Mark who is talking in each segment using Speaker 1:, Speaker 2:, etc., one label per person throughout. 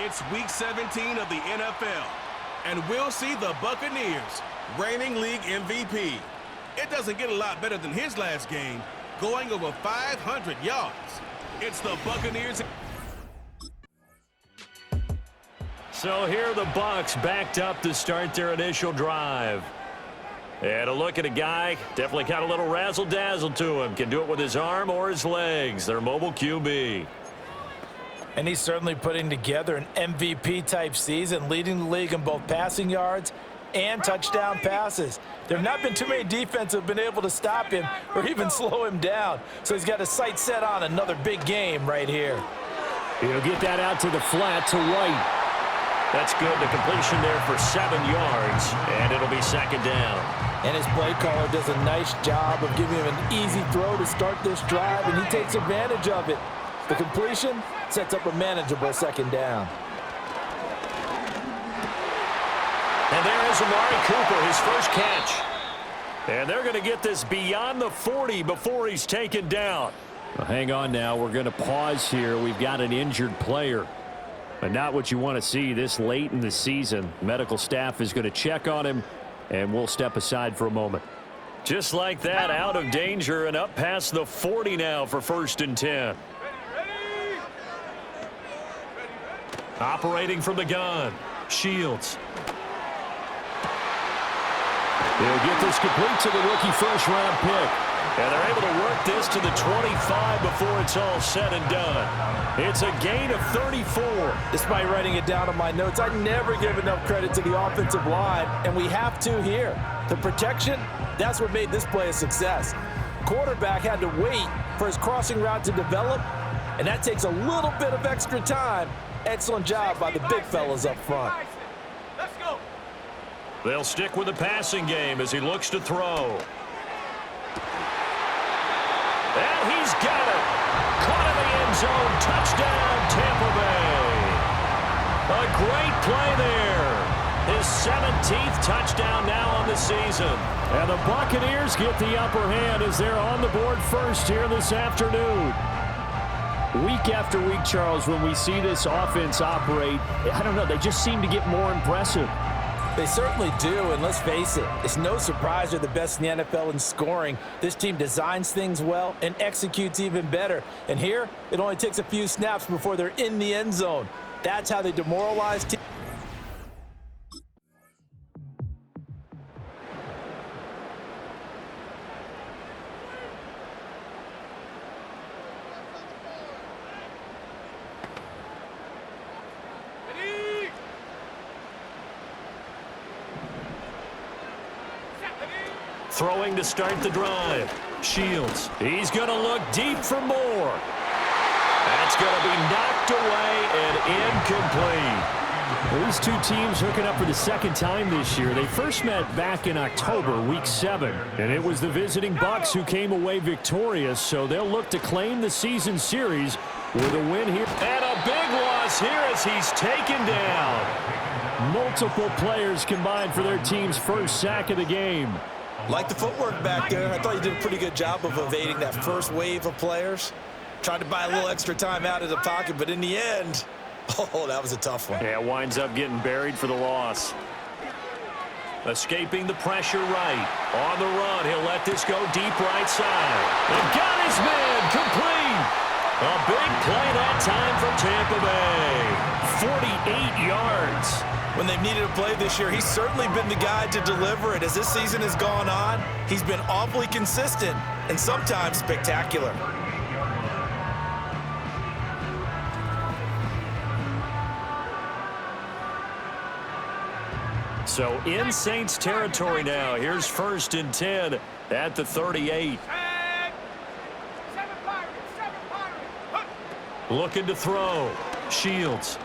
Speaker 1: It's Week 17 of the NFL, and we'll see the Buccaneers, reigning league MVP. It doesn't get a lot better than his last game, going over 500 yards. It's the Buccaneers.
Speaker 2: So here are the Bucs backed up to start their initial drive. And a look at a guy, definitely got a little razzle-dazzle to him. Can do it with his arm or his legs. Their mobile QB.
Speaker 3: And he's certainly putting together an MVP-type season, leading the league in both passing yards and touchdown passes. There have not been too many defenses that have been able to stop him or even slow him down. So he's got his sights set on another big game right here.
Speaker 2: He'll get that out to the flat to White. That's good. The completion there for 7 yards, and it'll be second down.
Speaker 3: And his play caller does a nice job of giving him an easy throw to start this drive, and he takes advantage of it. The completion sets up a manageable second down.
Speaker 2: And there is Amari Cooper, his first catch. And they're going to get this beyond the 40 before he's taken down.
Speaker 4: Well, hang on now. We're going to pause here. We've got an injured player. But not what you want to see this late in the season. Medical staff is going to check on him, and we'll step aside for a moment.
Speaker 2: Just like that, out of danger and up past the 40 now for 1st and 10. Operating from the gun, Shields.
Speaker 4: They'll get this complete to the rookie first-round pick.
Speaker 2: And they're able to work this to the 25 before it's all said and done. It's a gain of 34.
Speaker 3: Despite writing it down on my notes, I never give enough credit to the offensive line, and we have to here. The protection, that's what made this play a success. Quarterback had to wait for his crossing route to develop, and that takes a little bit of extra time. Excellent job by the big fellas up front.
Speaker 1: Let's go.
Speaker 2: They'll stick with the passing game as he looks to throw. And he's got it. Caught in the end zone. Touchdown, Tampa Bay. A great play there. His 17th touchdown now on the season.
Speaker 4: And the Buccaneers get the upper hand as they're on the board first here this afternoon. Week after week, Charles, when we see this offense operate, I don't know, they just seem to get more impressive.
Speaker 3: They certainly do, and let's face it, it's no surprise they're the best in the NFL in scoring. This team designs things well and executes even better. And here, it only takes a few snaps before they're in the end zone. That's how they demoralize teams.
Speaker 2: Throwing to start the drive. Shields. He's going to look deep for more. That's going to be knocked away and incomplete.
Speaker 4: Well, these two teams hooking up for the second time this year. They first met back in October, Week 7. And it was the visiting Bucs who came away victorious, so they'll look to claim the season series with a win here.
Speaker 2: And a big loss here as he's taken down.
Speaker 4: Multiple players combined for their team's first sack of the game.
Speaker 3: Like the footwork back there, I thought you did a pretty good job of evading that first wave of players. Tried to buy a little extra time out of the pocket, but in the end, oh, that was a tough one.
Speaker 2: Yeah, winds up getting buried for the loss. Escaping the pressure right. On the run, he'll let this go deep right side. And got his man complete. A big play that time from Tampa Bay. 48 yards.
Speaker 3: When they've needed a play this year, he's certainly been the guy to deliver it. As this season has gone on, he's been awfully consistent and sometimes spectacular.
Speaker 2: So in Saints territory now. Here's 1st and 10 at the 38. Looking to throw. Shields.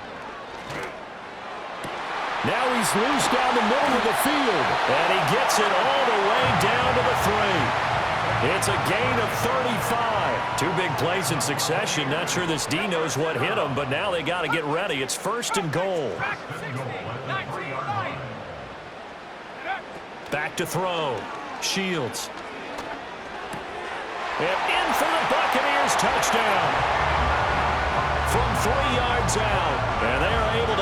Speaker 4: Now he's loose down the middle of the field.
Speaker 2: And he gets it all the way down to the 3. It's a gain of 35. Two big plays in succession. Not sure this D knows what hit him, but now they got to get ready. It's 1st and goal. Back to throw. Shields. And in for the Buccaneers touchdown. From 3 yards out. And they are able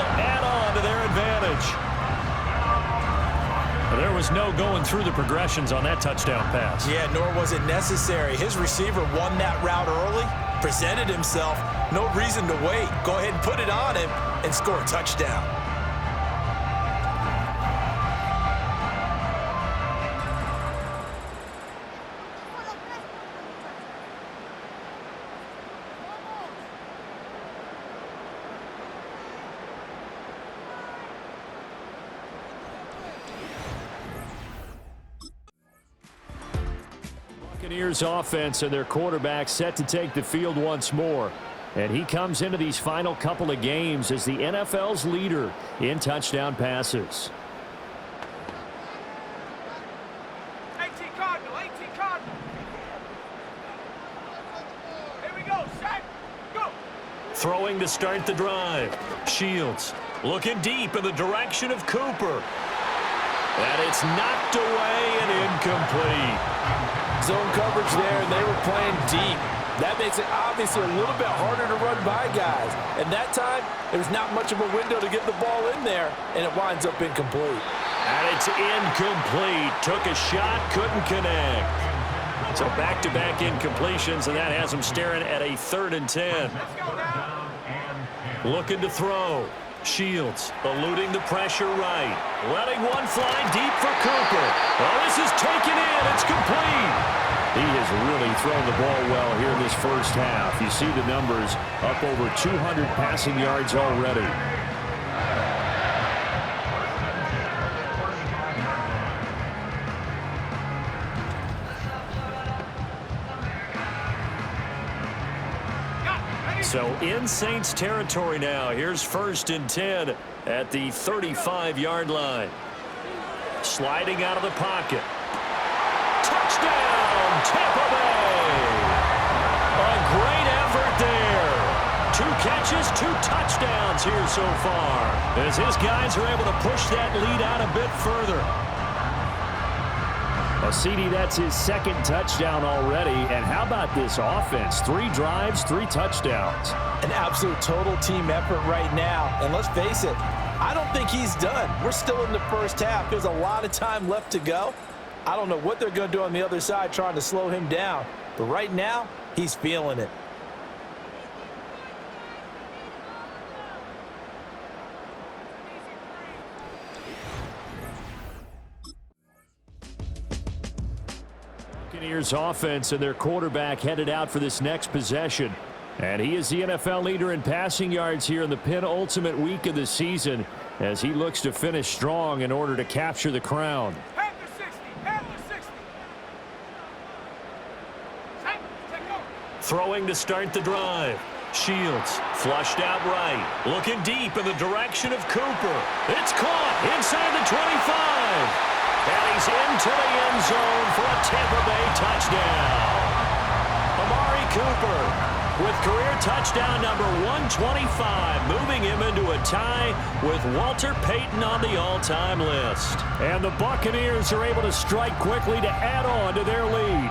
Speaker 4: there was no going through the progressions on that touchdown pass.
Speaker 3: Yeah, nor was it necessary. His receiver won that route early, presented himself. No reason to wait. Go ahead and put it on him and score a touchdown.
Speaker 4: Buccaneers offense and their quarterback set to take the field once more. And he comes into these final couple of games as the NFL's leader in touchdown passes.
Speaker 5: 18 Cardinal. Here we go, set, go.
Speaker 2: Throwing to start the drive. Shields looking deep in the direction of Cooper. And it's knocked away and incomplete.
Speaker 3: Zone coverage there, and they were playing deep. That makes it obviously a little bit harder to run by guys. And that time, there was not much of a window to get the ball in there, and it winds up incomplete.
Speaker 2: And it's incomplete. Took a shot, couldn't connect. So back-to-back incompletions, and that has him staring at a 3rd and 10. Looking to throw. Shields eluding the pressure right. Letting one fly deep for Cooper. Oh, this is taken in. It's complete.
Speaker 4: He has really thrown the ball well here in this first half. You see the numbers up over 200 passing yards already.
Speaker 2: So in Saints territory now. Here's 1st and 10 at the 35-yard line. Sliding out of the pocket. Touchdown, Tampa Bay! A great effort there. 2 catches, 2 touchdowns here so far, as his guys are able to push that lead out a bit further.
Speaker 4: Well, CD, that's his 2nd touchdown already. And how about this offense? 3 drives, 3 touchdowns.
Speaker 3: An absolute total team effort right now. And let's face it, I don't think he's done. We're still in the first half. There's a lot of time left to go. I don't know what they're going to do on the other side trying to slow him down. But right now, he's feeling it.
Speaker 4: Buccaneers offense and their quarterback headed out for this next possession. And he is the NFL leader in passing yards here in the penultimate week of the season as he looks to finish strong in order to capture the crown.
Speaker 5: Panther 60. Take over.
Speaker 2: Throwing to start the drive. Shields flushed out right. Looking deep in the direction of Cooper. It's caught inside the 25. And he's into the end zone for a Tampa Bay touchdown. Amari Cooper with career touchdown number 125, moving him into a tie with Walter Payton on the all-time list.
Speaker 4: And the Buccaneers are able to strike quickly to add on to their lead.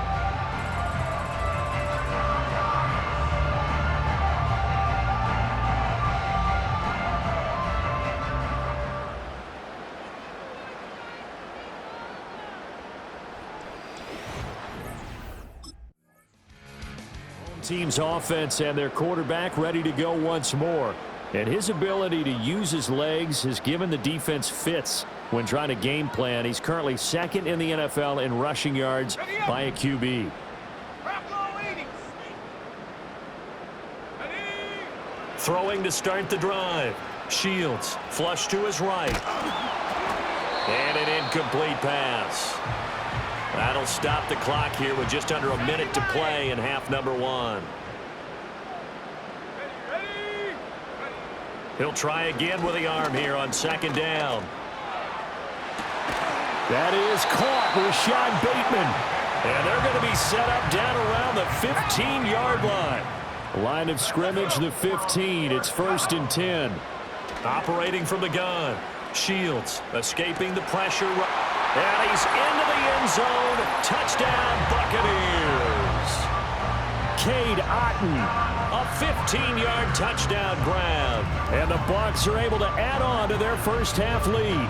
Speaker 4: Team's offense and their quarterback ready to go once more. And his ability to use his legs has given the defense fits when trying to game plan. He's currently 2nd in the NFL in rushing yards by a QB.
Speaker 2: Throwing to start the drive. Shields flush to his right. And an incomplete pass. That'll stop the clock here with just under a minute to play in half number 1. He'll try again with the arm here on 2nd down.
Speaker 4: That is caught with Sean Bateman.
Speaker 2: And they're going to be set up down around the 15-yard line.
Speaker 4: Line of scrimmage, the 15. It's 1st and 10.
Speaker 2: Operating from the gun. Shields escaping the pressure. And he's into the end zone. Touchdown, Buccaneers.
Speaker 4: Cade Otton.
Speaker 2: A 15-yard touchdown grab.
Speaker 4: And the Bucs are able to add on to their first half lead.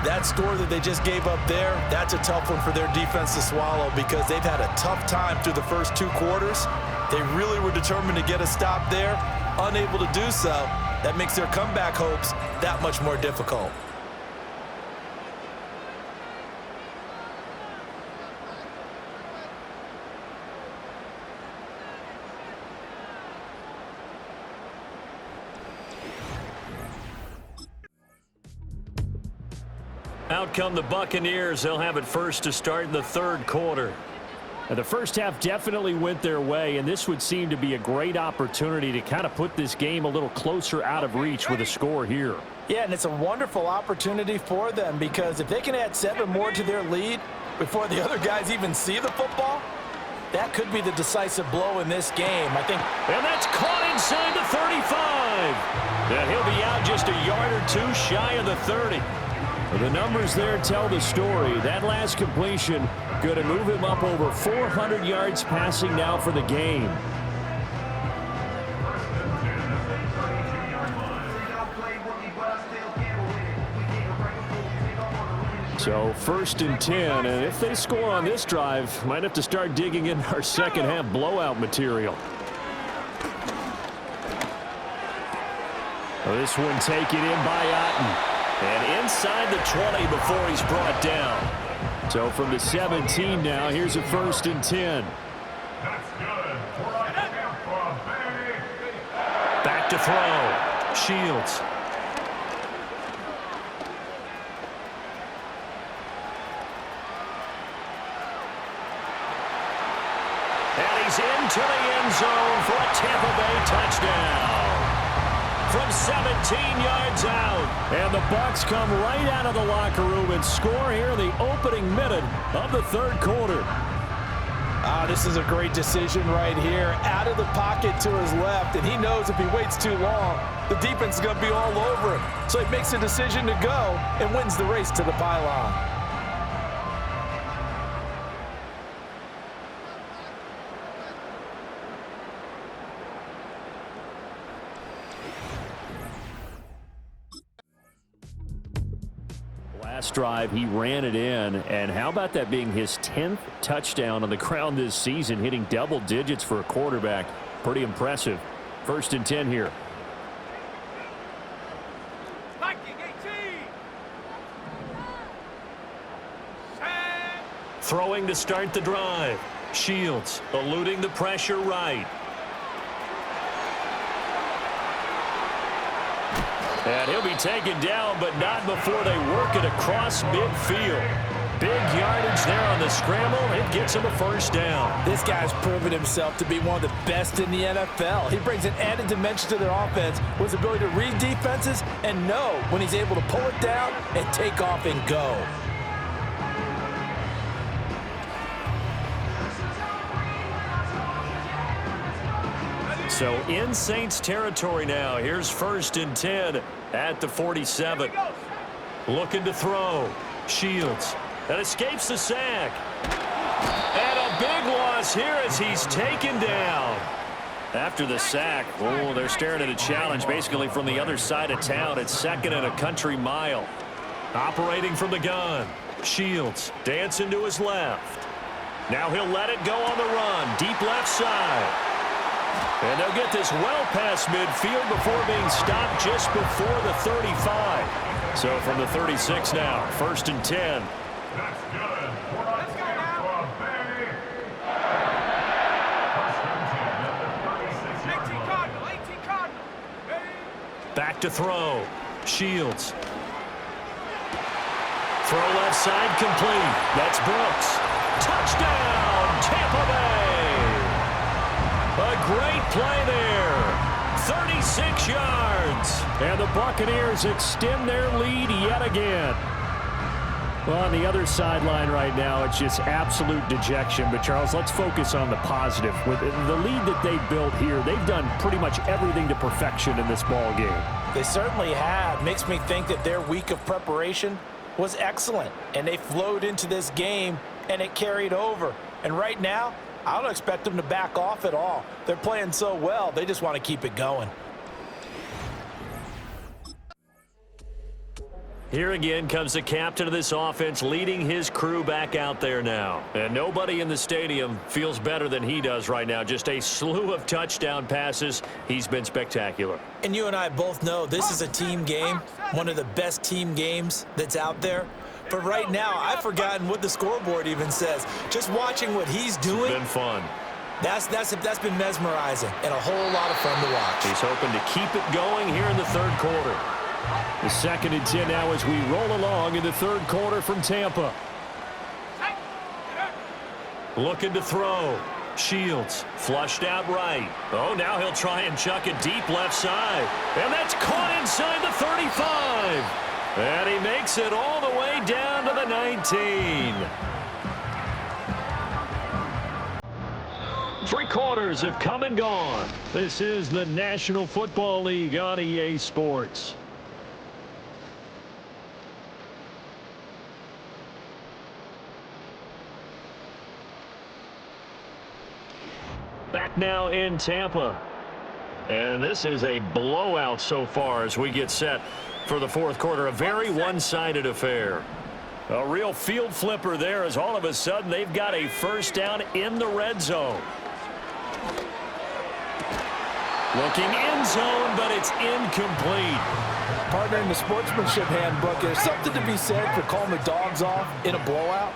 Speaker 3: That score that they just gave up there, that's a tough one for their defense to swallow because they've had a tough time through the first 2 quarters. They really were determined to get a stop there, unable to do so. That makes their comeback hopes that much more difficult.
Speaker 2: Out come the Buccaneers. They'll have it first to start in the 3rd quarter.
Speaker 4: And the first half definitely went their way, and this would seem to be a great opportunity to kind of put this game a little closer out of reach with a score here.
Speaker 3: Yeah, and it's a wonderful opportunity for them because if they can add 7 more to their lead before the other guys even see the football, that could be the decisive blow in this game, I think.
Speaker 2: And that's caught inside the 35. And he'll be out just a yard or 2 shy of the 30.
Speaker 4: The numbers there tell the story. That last completion going to move him up over 400 yards passing now for the game. So 1st and 10, and if they score on this drive, might have to start digging in our second half blowout material. Well, this one taken in by Otten. And inside the 20 before he's brought down. So from the 17 now, here's a 1st and 10.
Speaker 2: Back to throw. Shields. And he's into the end zone for a Tampa Bay touchdown. From 17 yards out.
Speaker 4: And the Bucs come right out of the locker room and score here in the opening minute of the 3rd quarter.
Speaker 3: This is a great decision right here. Out of the pocket to his left, and he knows if he waits too long, the defense is going to be all over him. So he makes a decision to go and wins the race to the pylon.
Speaker 4: Last drive, he ran it in, and how about that being his 10th touchdown on the ground this season, hitting double digits for a quarterback. Pretty impressive. 1st and 10 here.
Speaker 2: Throwing to start the drive. Shields eluding the pressure right. And he'll be taken down, but not before they work it across midfield. Big yardage there on the scramble. It gets him a 1st down.
Speaker 3: This guy's proven himself to be one of the best in the NFL. He brings an added dimension to their offense with his ability to read defenses and know when he's able to pull it down and take off and go.
Speaker 2: So in Saints territory now. Here's 1st and 10 at the 47. Looking to throw. Shields. That escapes the sack. And a big loss here as he's taken down. After the sack, oh, they're staring at a challenge basically from the other side of town. It's 2nd and a country mile. Operating from the gun. Shields dancing to his left. Now he'll let it go on the run. Deep left side. And they'll get this well past midfield before being stopped just before the 35. So from the 36 now, 1st and 10.
Speaker 5: That's good. Let's go now. 18 Cardinal, 18 Cardinal.
Speaker 2: Back to throw. Shields. Throw left side complete. That's Brooks. Touchdown, Tampa Bay. A great play there. 36 yards.
Speaker 4: And the Buccaneers extend their lead yet again. Well, on the other sideline right now, it's just absolute dejection. But, Charles, let's focus on the positive. With the lead that they built here, they've done pretty much everything to perfection in this ball game.
Speaker 3: They certainly have. Makes me think that their week of preparation was excellent. And they flowed into this game, and it carried over. And right now, I don't expect them to back off at all. They're playing so well, they just want to keep it going.
Speaker 2: Here again comes the captain of this offense leading his crew back out there now. And nobody in the stadium feels better than he does right now. Just a slew of touchdown passes. He's been spectacular.
Speaker 3: And you and I both know this is a team game, one of the best team games that's out there. But right now, I've forgotten what the scoreboard even says. Just watching what he's doing.
Speaker 2: It's been fun.
Speaker 3: That's been mesmerizing and a whole lot of fun to watch.
Speaker 2: He's hoping to keep it going here in the third quarter.
Speaker 4: The 2nd and 10 now as we roll along in the third quarter from Tampa.
Speaker 2: Looking to throw. Shields flushed out right. Oh, now he'll try and chuck it deep left side. And that's caught inside the 35. And he makes it all the way down to the 19.
Speaker 4: 3 quarters have come and gone. This is the National Football League on EA Sports. Back now in Tampa. And this is a blowout so far as we get set for the fourth quarter. A very one-sided affair. A real field flipper there as all of a sudden they've got a first down in the red zone. Looking end zone, but it's incomplete.
Speaker 3: Partner, in the sportsmanship handbook, there's something to be said for calling the dogs off in a blowout.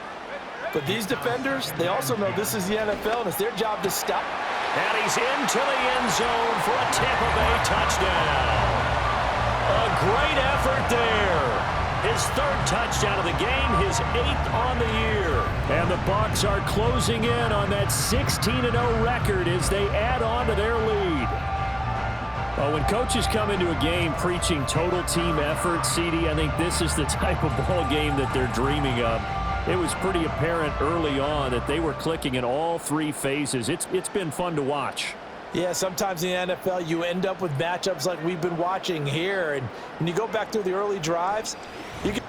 Speaker 3: But these defenders, they also know this is the NFL, and it's their job to stop.
Speaker 2: And he's into the end zone for a Tampa Bay touchdown. A great effort there. His 3rd touchdown of the game, his 8th on the year.
Speaker 4: And the Bucs are closing in on that 16-0 record as they add on to their lead. Well, when coaches come into a game preaching total team effort, CD, I think this is the type of ball game that they're dreaming of. It was pretty apparent early on that they were clicking in all 3 phases. It's been fun to watch.
Speaker 3: Yeah, sometimes in the NFL you end up with matchups like we've been watching here. And when you go back through the early drives, you can...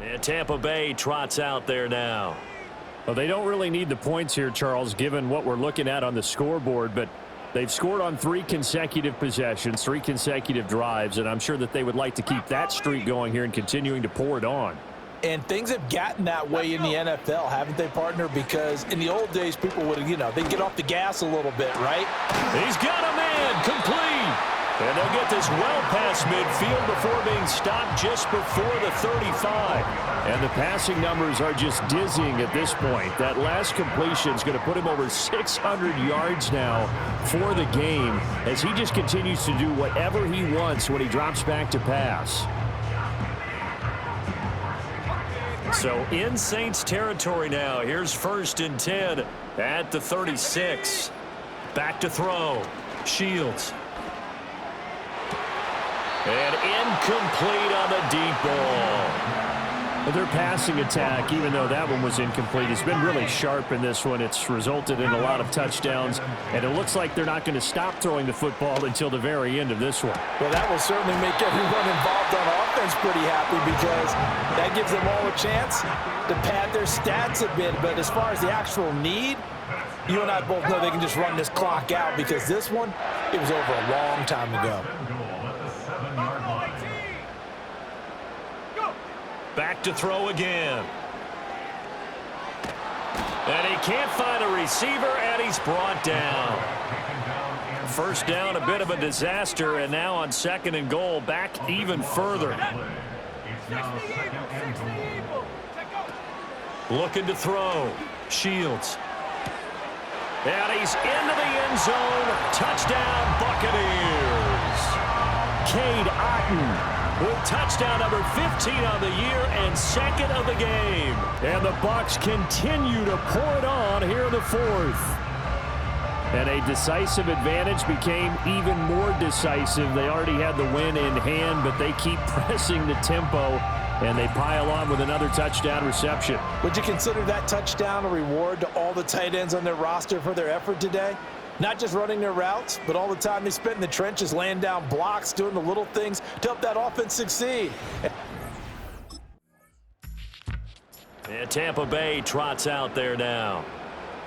Speaker 2: And Tampa Bay trots out there now.
Speaker 4: Well, they don't really need the points here, Charles, given what we're looking at on the scoreboard, but they've scored on 3 consecutive possessions, 3 consecutive drives, and I'm sure that they would like to keep that streak going here and continuing to pour it on.
Speaker 3: And things have gotten that way in the NFL, haven't they, partner? Because in the old days, people would, they'd get off the gas a little bit, right?
Speaker 2: He's got a man complete. And they'll get this well past midfield before being stopped just before the 35.
Speaker 4: And the passing numbers are just dizzying at this point. That last completion is going to put him over 600 yards now for the game as he just continues to do whatever he wants when he drops back to pass.
Speaker 2: So in Saints territory now. Here's 1st and 10 at the 36. Back to throw. Shields. And incomplete on the deep ball.
Speaker 4: But their passing attack, even though that one was incomplete, has been really sharp in this one. It's resulted in a lot of touchdowns, and it looks like they're not going to stop throwing the football until the very end of this one.
Speaker 3: Well, that will certainly make everyone involved on offense pretty happy because that gives them all a chance to pad their stats a bit. But as far as the actual need, you and I both know they can just run this clock out because this one, it was over a long time ago.
Speaker 2: Back to throw again. And he can't find a receiver, and he's brought down. First down, a bit of a disaster, and now on 2nd and goal, back even further. Looking to throw. Shields. And he's into the end zone. Touchdown, Buccaneers. Cade Otton with touchdown number 15 on the year and 2nd of the game.
Speaker 4: And the Bucs continue to pour it on here in the 4th. And a decisive advantage became even more decisive. They already had the win in hand, but they keep pressing the tempo, and they pile on with another touchdown reception.
Speaker 3: Would you consider that touchdown a reward to all the tight ends on their roster for their effort today? Not just running their routes, but all the time they spent in the trenches, laying down blocks, doing the little things to help that offense succeed.
Speaker 2: And Tampa Bay trots out there now.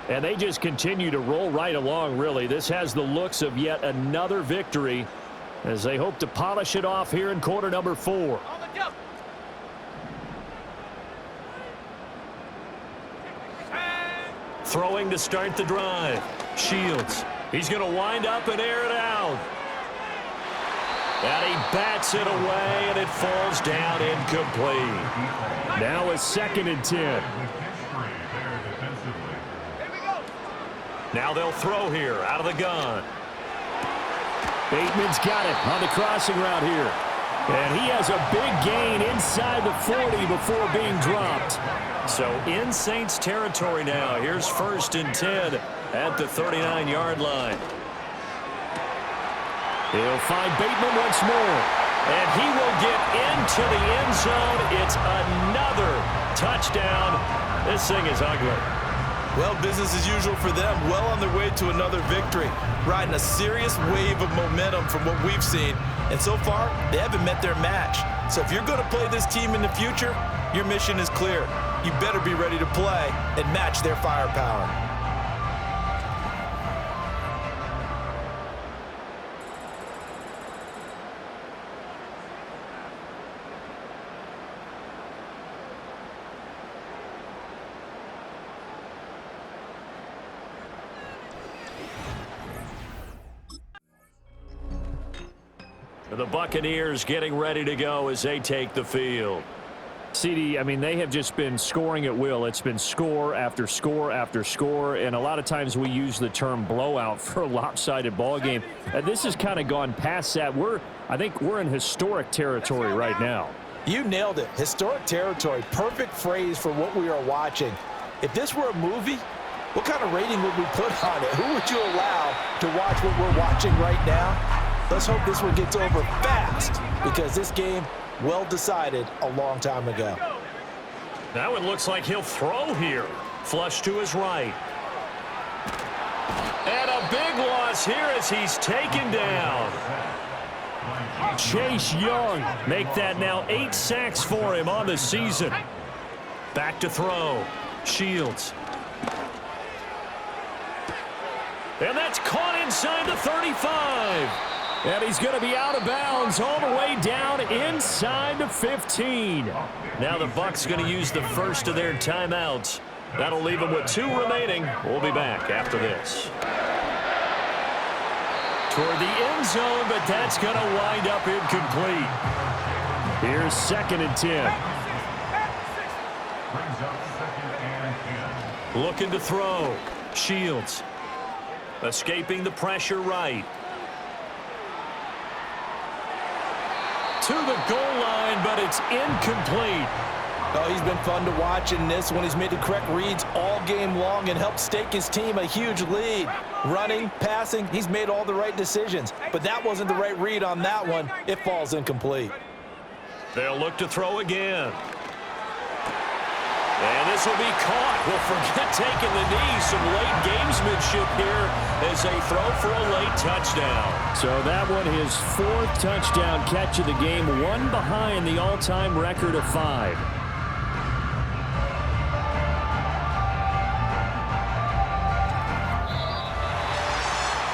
Speaker 4: And they just continue to roll right along, really. This has the looks of yet another victory as they hope to polish it off here in quarter number 4.
Speaker 5: On the jump.
Speaker 2: Throwing to start the drive. Shields. He's going to wind up and air it out. And he bats it away, and it falls down incomplete.
Speaker 4: Now a 2nd and 10.
Speaker 5: Here we go.
Speaker 2: Now they'll throw here out of the gun.
Speaker 4: Bateman's got it on the crossing route here. And he has a big gain inside the 40 before being dropped.
Speaker 2: So in Saints territory now. Here's 1st and 10 at the 39-yard line.
Speaker 4: He'll find Bateman once more.
Speaker 2: And he will get into the end zone. It's another touchdown. This thing is ugly.
Speaker 3: Well, business as usual for them. Well on their way to another victory. Riding a serious wave of momentum from what we've seen. And so far, they haven't met their match. So if you're going to play this team in the future, your mission is clear. You better be ready to play and match their firepower.
Speaker 2: The Buccaneers getting ready to go as they take the field.
Speaker 4: CD, I mean, they have just been scoring at will. It's been score after score after score, and a lot of times we use the term blowout for a lopsided ball game. This has kind of gone past that. I think we're in historic territory right now.
Speaker 3: You nailed it. Historic territory. Perfect phrase for what we are watching. If this were a movie, what kind of rating would we put on it? Who would you allow to watch what we're watching right now? Let's hope this one gets over fast, because this game, well decided a long time ago.
Speaker 2: Now it looks like he'll throw here. Flush to his right. And a big loss here as he's taken down.
Speaker 4: Chase Young.
Speaker 2: Make that now 8 sacks for him on the season. Back to throw. Shields. And that's caught inside the 35.
Speaker 4: And he's going to be out of bounds all the way down inside the 15.
Speaker 2: Now the Bucs going to use the first of their timeouts. That'll leave them with 2 remaining. We'll be back after this. Toward the end zone, but that's going to wind up incomplete.
Speaker 4: Here's 2nd and 10.
Speaker 2: Looking to throw. Shields. Escaping the pressure right. To the goal line, but it's incomplete.
Speaker 3: Oh, he's been fun to watch in this one. He's made the correct reads all game long and helped stake his team a huge lead. Running, passing, he's made all the right decisions. But that wasn't the right read on that one. It falls incomplete.
Speaker 2: They'll look to throw again. And this will be caught. Well, forget taking the knee. Some late gamesmanship here as they throw for a late touchdown.
Speaker 4: So that one, his 4th touchdown catch of the game, one behind the all-time record of 5.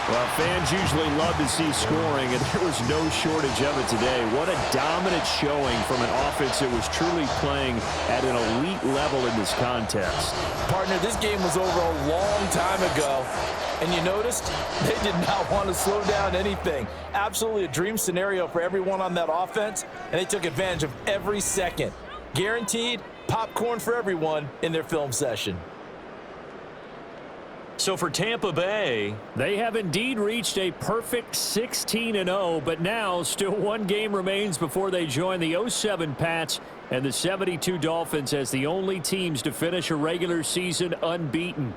Speaker 4: Well, fans usually love to see scoring, and there was no shortage of it today. What a dominant showing from an offense that was truly playing at an elite level in this contest.
Speaker 3: Partner, this game was over a long time ago, and you noticed they did not want to slow down anything. Absolutely a dream scenario for everyone on that offense, and they took advantage of every second. Guaranteed popcorn for everyone in their film session.
Speaker 2: So for Tampa Bay,
Speaker 4: they have indeed reached a perfect 16-0, but now still one game remains before they join the 07 Pats and the 72 Dolphins as the only teams to finish a regular season unbeaten.